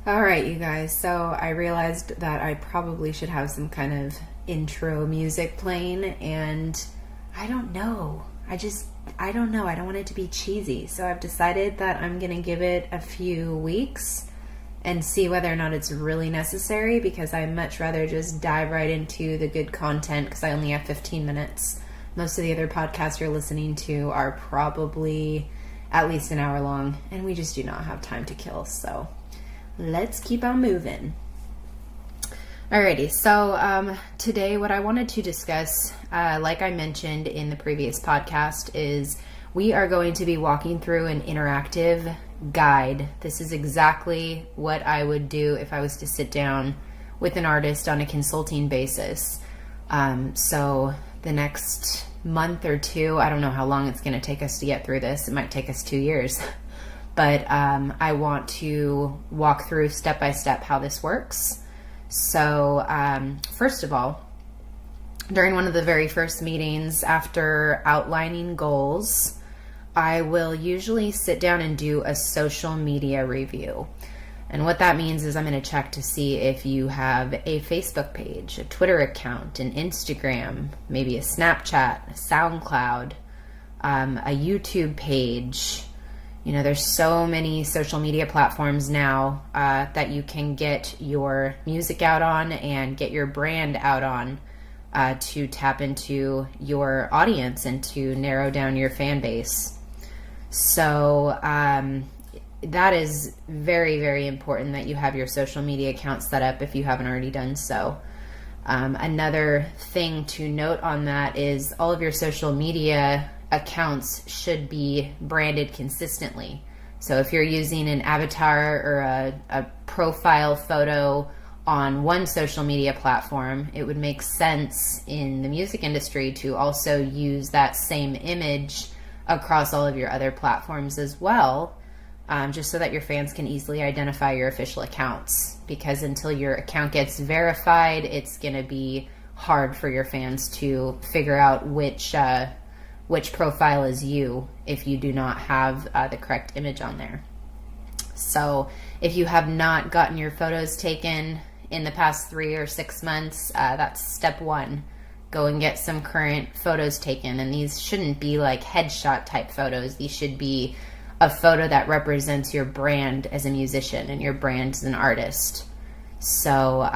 All right, you guys. So I realized that I probably should have some kind of intro music playing, and I don't know. I don't know. I don't want it to be cheesy. So I've decided that I'm going to give it a few weeks and see whether or not it's really necessary, because I'd much rather just dive right into the good content because I only have 15 minutes. Most of the other podcasts you're listening to are probably at least an hour long, and we just do not have time to kill. So let's keep on moving. Alrighty, so today what I wanted to discuss, like I mentioned in the previous podcast, is we are going to be walking through an interactive guide. This is exactly what I would do if I was to sit down with an artist on a consulting basis. So the next month or two, I don't know how long it's going to take us to get through this. It might take us 2 years. But I want to walk through step by step how this works. So first of all, during one of the very first meetings after outlining goals, I will usually sit down and do a social media review. And what that means is I'm going to check to see if you have a Facebook page, a Twitter account, an Instagram, maybe a Snapchat, a SoundCloud, a YouTube page. You know, there's so many social media platforms now that you can get your music out on and get your brand out on to tap into your audience and to narrow down your fan base. So that is very, very important that you have your social media account set up if you haven't already done so. Another thing to note on that is all of your social media accounts should be branded consistently. So if you're using an avatar or a profile photo on one social media platform, it would make sense in the music industry to also use that same image across all of your other platforms as well, just so that your fans can easily identify your official accounts. Because until your account gets verified, it's going to be hard for your fans to figure out which profile is you if you do not have the correct image on there. So if you have not gotten your photos taken in the past 3 or 6 months, that's step one. Go and get some current photos taken. And these shouldn't be like headshot type photos. These should be a photo that represents your brand as a musician and your brand as an artist. So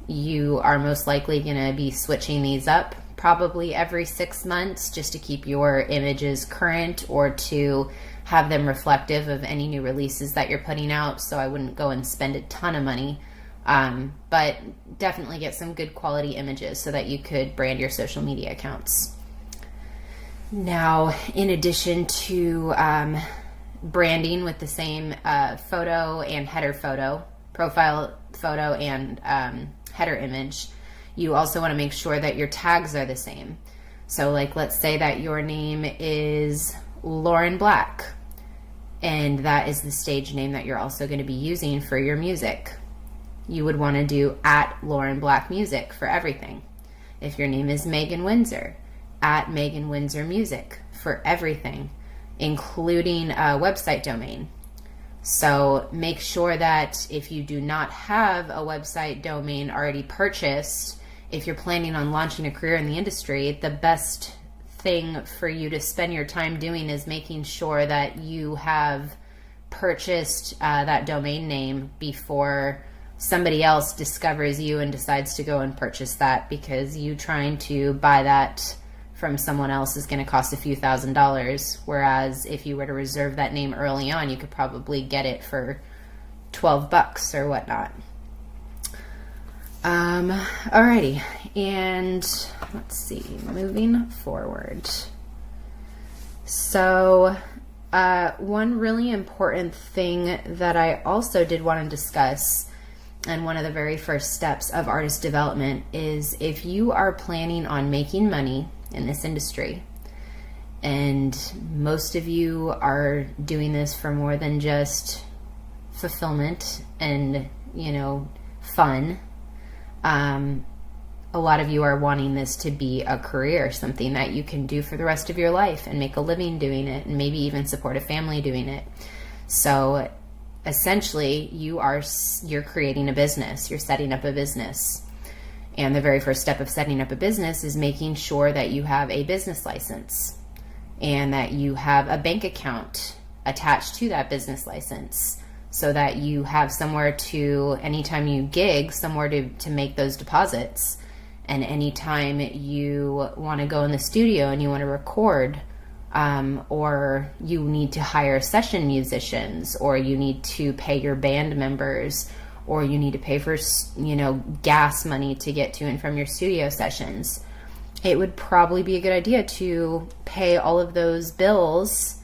you are most likely going to be switching these up probably every 6 months just to keep your images current or to have them reflective of any new releases that you're putting out. So I wouldn't go and spend a ton of money, but definitely get some good quality images so that you could brand your social media accounts. Now, in addition to branding with the same photo and header photo, profile photo and header image, you also want to make sure that your tags are the same. So like, let's say that your name is Lauren Black, and that is the stage name that you're also going to be using for your music. You would want to do @Lauren Black Music for everything. If your name is Megan Windsor, @Megan Windsor Music for everything, including a website domain. So make sure that if you do not have a website domain already purchased, if you're planning on launching a career in the industry, the best thing for you to spend your time doing is making sure that you have purchased that domain name before somebody else discovers you and decides to go and purchase that, because you trying to buy that from someone else is going to cost a few $1,000s, whereas if you were to reserve that name early on, you could probably get it for $12 or whatnot. Alrighty, and let's see, moving forward. So one really important thing that I also did want to discuss, and one of the very first steps of artist development, is if you are planning on making money in this industry, and most of you are doing this for more than just fulfillment and, fun. A lot of you are wanting this to be a career, something that you can do for the rest of your life and make a living doing it, and maybe even support a family doing it. So essentially you're creating a business. You're setting up a business. And the very first step of setting up a business is making sure that you have a business license and that you have a bank account attached to that business license, so that you have somewhere to, anytime you gig, somewhere to make those deposits. And anytime you want to go in the studio and you want to record, or you need to hire session musicians, or you need to pay your band members, or you need to pay for, gas money to get to and from your studio sessions, it would probably be a good idea to pay all of those bills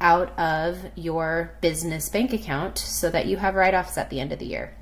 out of your business bank account so that you have write-offs at the end of the year.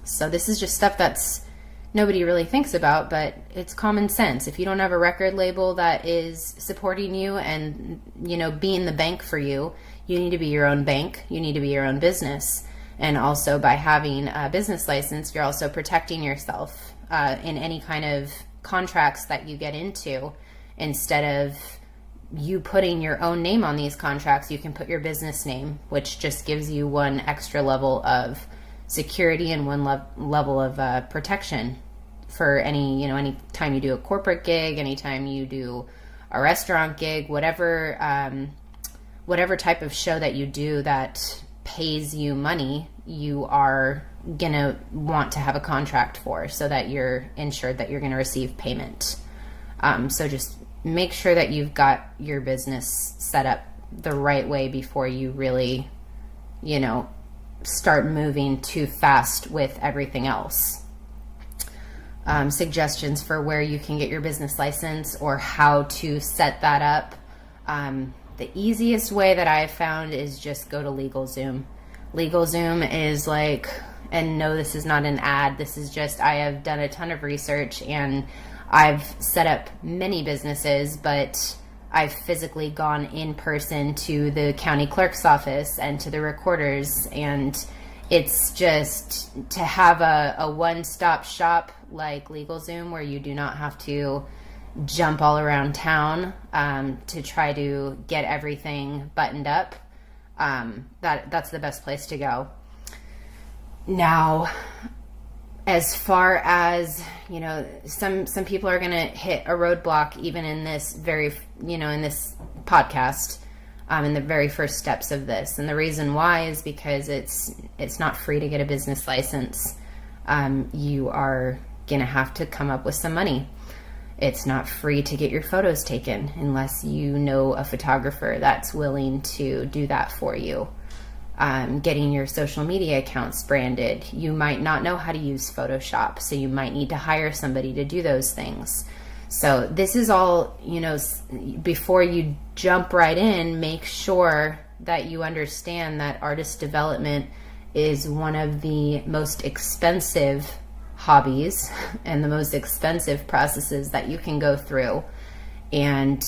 So this is just stuff that's nobody really thinks about, but it's common sense. If you don't have a record label that is supporting you and, being the bank for you, you need to be your own bank. You need to be your own business. And also, by having a business license, you're also protecting yourself in any kind of contracts that you get into. Instead of you putting your own name on these contracts, you can put your business name, which just gives you one extra level of security and one level of protection for any time you do a corporate gig, anytime you do a restaurant gig, whatever type of show that you do that pays you money, you are gonna want to have a contract for, so that you're insured that you're gonna receive payment. So just make sure that you've got your business set up the right way before you really, start moving too fast with everything else. Suggestions for where you can get your business license or how to set that up. The easiest way that I've found is just go to LegalZoom. LegalZoom is and no, this is not an ad. This is just, I have done a ton of research and I've set up many businesses, but I've physically gone in person to the county clerk's office and to the recorders, and it's just to have a one-stop shop like LegalZoom, where you do not have to jump all around town to try to get everything buttoned up. That's the best place to go. Now, as far as, some people are going to hit a roadblock even in this in this podcast, in the very first steps of this. And the reason why is because it's not free to get a business license. You are going to have to come up with some money. It's not free to get your photos taken unless you know a photographer that's willing to do that for you. Getting your social media accounts branded. You might not know how to use Photoshop, so you might need to hire somebody to do those things. So this is all, before you jump right in, make sure that you understand that artist development is one of the most expensive hobbies and the most expensive processes that you can go through. And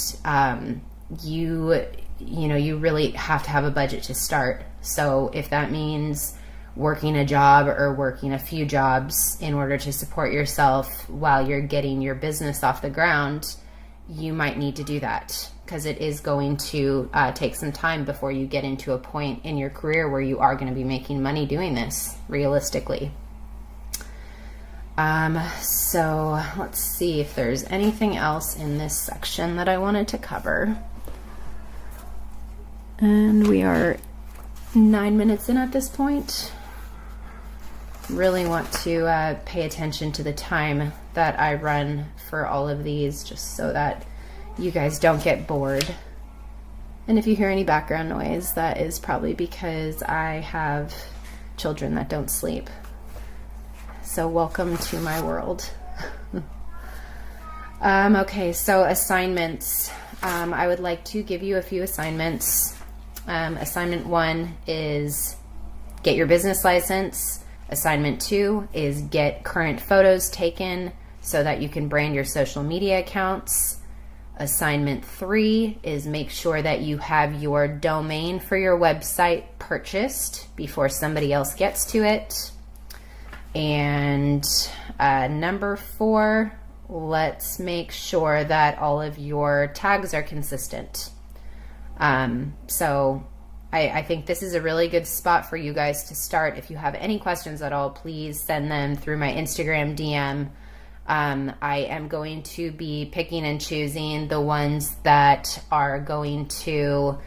you really have to have a budget to start. So if that means working a job or working a few jobs in order to support yourself while you're getting your business off the ground, you might need to do that, because it is going to take some time before you get into a point in your career where you are going to be making money doing this, realistically. So let's see if there's anything else in this section that I wanted to cover. And we are 9 minutes in at this point. Really want to pay attention to the time that I run for all of these, just so that you guys don't get bored. And if you hear any background noise, that is probably because I have children that don't sleep. So welcome to my world. Okay, so assignments. I would like to give you a few assignments. Assignment 1 is get your business license. Assignment 2 is get current photos taken so that you can brand your social media accounts. Assignment 3 is make sure that you have your domain for your website purchased before somebody else gets to it. And number 4, let's make sure that all of your tags are consistent. So I think this is a really good spot for you guys to start. If you have any questions at all, please send them through my Instagram DM. I am going to be picking and choosing the ones that are going to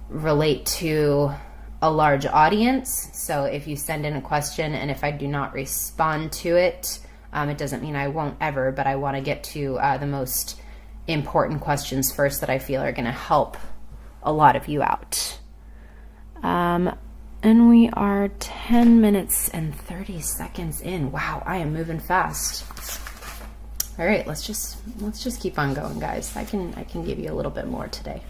relate to a large audience. So if you send in a question and if I do not respond to it, it doesn't mean I won't ever, but I want to get to the most important questions first that I feel are going to help a lot of you out. And we are 10 minutes and 30 seconds in. Wow, I am moving fast. All right, let's just keep on going, guys. I can give you a little bit more today.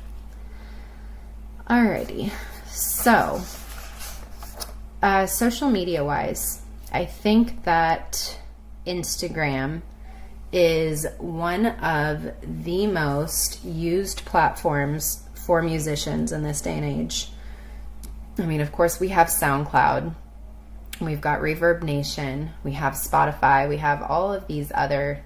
Alrighty, so social media wise, I think that Instagram is one of the most used platforms for musicians in this day and age. I mean, of course, we have SoundCloud, we've got Reverb Nation, we have Spotify, we have all of these other,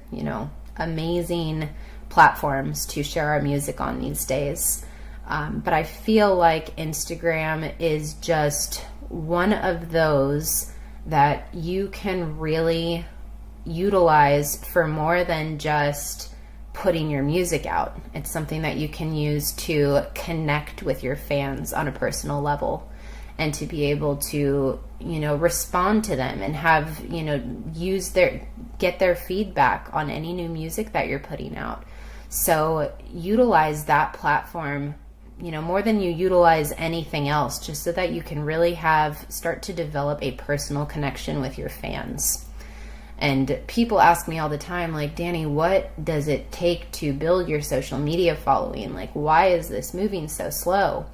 amazing platforms to share our music on these days. But I feel like Instagram is just one of those that you can really utilize for more than just putting your music out. It's something that you can use to connect with your fans on a personal level and to be able to, respond to them and have, get their feedback on any new music that you're putting out. So utilize that platform, more than you utilize anything else, just so that you can really start to develop a personal connection with your fans. And people ask me all the time, like, Danny, what does it take to build your social media following? Like, why is this moving so slow?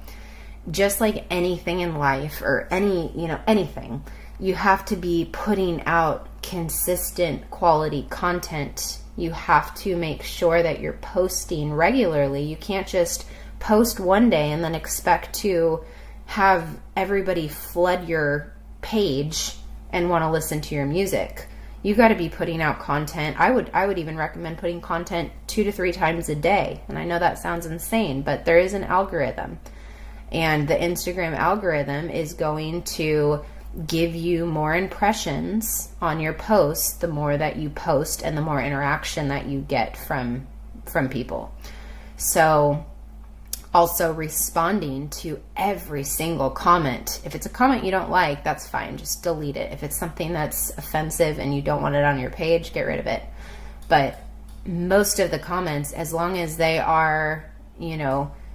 Just like anything in life or anything, you have to be putting out consistent quality content. You have to make sure that you're posting regularly. You can't just post one day and then expect to have everybody flood your page and want to listen to your music. You got to be putting out content. I would even recommend putting content 2 to 3 times a day. And I know that sounds insane, but there is an algorithm. And the Instagram algorithm is going to give you more impressions on your posts the more that you post and the more interaction that you get from people. So also responding to every single comment. If it's a comment you don't like, that's fine. Just delete it. If it's something that's offensive and you don't want it on your page, get rid of it. But most of the comments, as long as they are,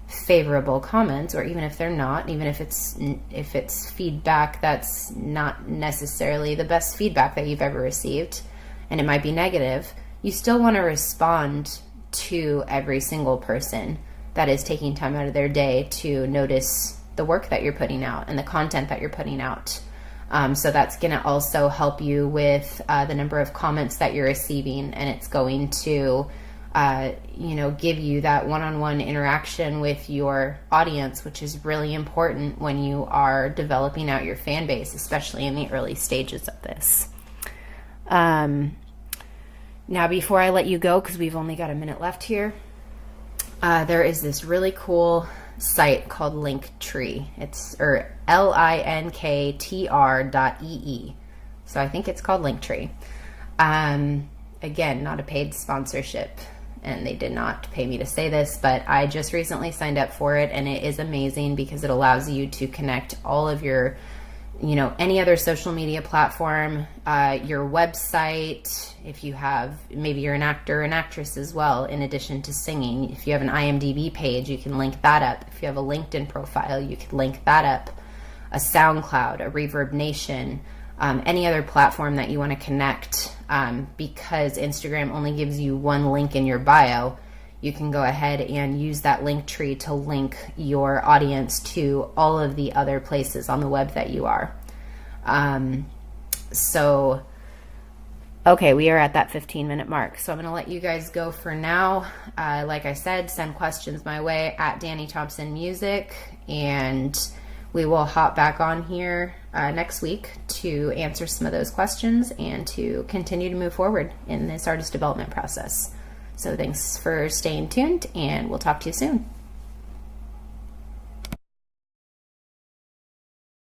favorable comments, or even if they're not, even if it's feedback that's not necessarily the best feedback that you've ever received, and it might be negative, you still want to respond to every single person that is taking time out of their day to notice the work that you're putting out and the content that you're putting out. So that's going to also help you with the number of comments that you're receiving, and it's going to give you that one-on-one interaction with your audience, which is really important when you are developing out your fan base, especially in the early stages of this. Now, before I let you go, because we've only got a minute left here, there is this really cool site called Linktree. It's linktr.ee. So I think it's called Linktree. Again, not a paid sponsorship, and they did not pay me to say this, but I just recently signed up for it, and it is amazing because it allows you to connect all of your, any other social media platform, your website, if you have, maybe you're an actor or an actress as well, in addition to singing. If you have an IMDb page, you can link that up. If you have a LinkedIn profile, you can link that up. A SoundCloud, a Reverb Nation, any other platform that you want to connect, because Instagram only gives you one link in your bio, you can go ahead and use that link tree to link your audience to all of the other places on the web that you are. Okay, we are at that 15-minute mark, so I'm going to let you guys go for now. Like I said, send questions my way at Danny Thompson Music, and we will hop back on here next week to answer some of those questions and to continue to move forward in this artist development process. So thanks for staying tuned, and we'll talk to you soon.